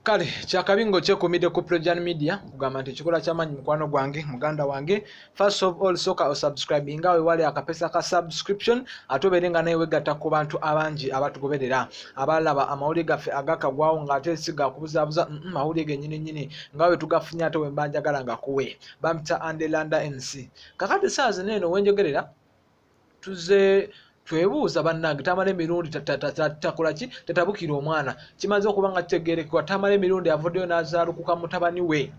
Kale kyakabingo kyekumide ku Projan Media kugamba nti ekikola ky'amanyi mukwano gwange muganda wange. First of all soka osubscribe ngawe wali akapesa ka subscription atobere nga nawe wegatta ku bantu abangi abatugoberera abalaba amawulire gaffe agakagwawo ng'ate siga kubuzabuza mawulire gennyini ngawe tugafunya ate wembanjagala nga kuwe bamta Andelanda NC. Kakati saazi neno wenjogerera tuze twebuuza bannange tamala emirundi takola ki tatabukira omwana kimaze okuba nga kitegeerekebwa tamala emirundi avuddeyo n'azaalukuka mutabani we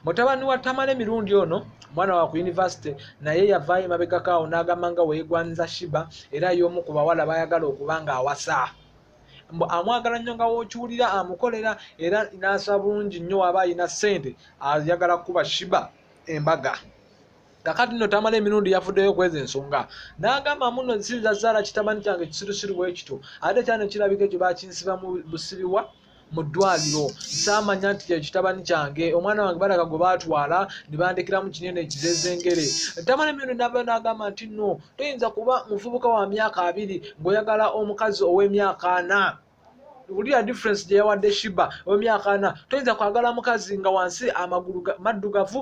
wa tamala emirundi ono mwana wa ku university naye yavaayo emabegakaawo n'agamba nga weegwaniza Shiba era y'omu ku bawala bayagala okuba nga awasa amwagala nnyo nga wookiwulira amukolera era n'asaba bulungi nnyo waba ayina ssente ayagala kuba Shiba embaga. Kakati no tamala emirundi yafuddeyo kweza ensonga n'agamba muno nsinza zaala kitabani kyange kisirusiru bwe kito ate kyane kirabika ekyo bakinsiba mu busiriwa mu ddwaliro saamanya nti kitabani kyange omwana wange balaga gwe baatwala ne bandekeramu kinene ekizezengere. Tamala emirundi n'avayo n'agamba nti no toyinza kuba muvubuka wa myaka 2 ng'oyagala omukazi ow'emyaka 4. Ulira difference je yawadde Shiba ow'emyaka 4 toyinza kwagala mukazi nga wansi amagulu maddugavu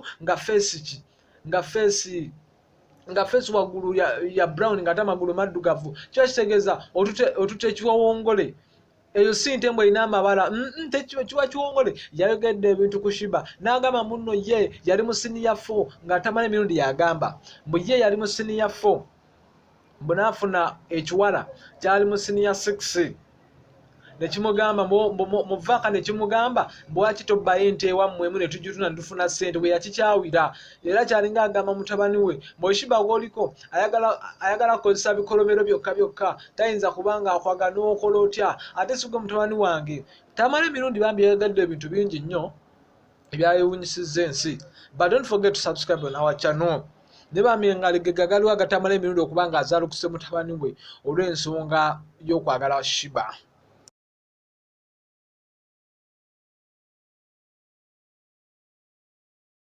nga face waggulu ya brown ngata amagulu maddugavu kyo kitegeeza otute kiwongole eyo si ntembo ina amabala kiwa kiwongole yayogedde ebintu ku Shiba n'agamba muno ye yali mu senior 4 nga tamala emirundi yagamba mbu ye yali mu senior 4 mbu naafuna ekiwala kyali mu senior 6 nekimugamba muvaka nekimugamba bwaki tobbayo ente ewammwemu ne tujutuna ntufuna ssente bwe yakikyawira era kyalinga agamba mutabani we Shiba gwoliko ayagala kukozesa bikolomero byokka tayinza kubanga akwagala n'okola otya ate sigwe mutabani wange tamala emirundi bambi yagadde ebintu bingi nnyo ebyayewunyisizza ensi. But don't forget to subscribe on our channel. Ne bamyengalegega galiwo agatamala emirundi okuba nga azaalukuse mutabani we olw'ensonga y'okwagala Shiba.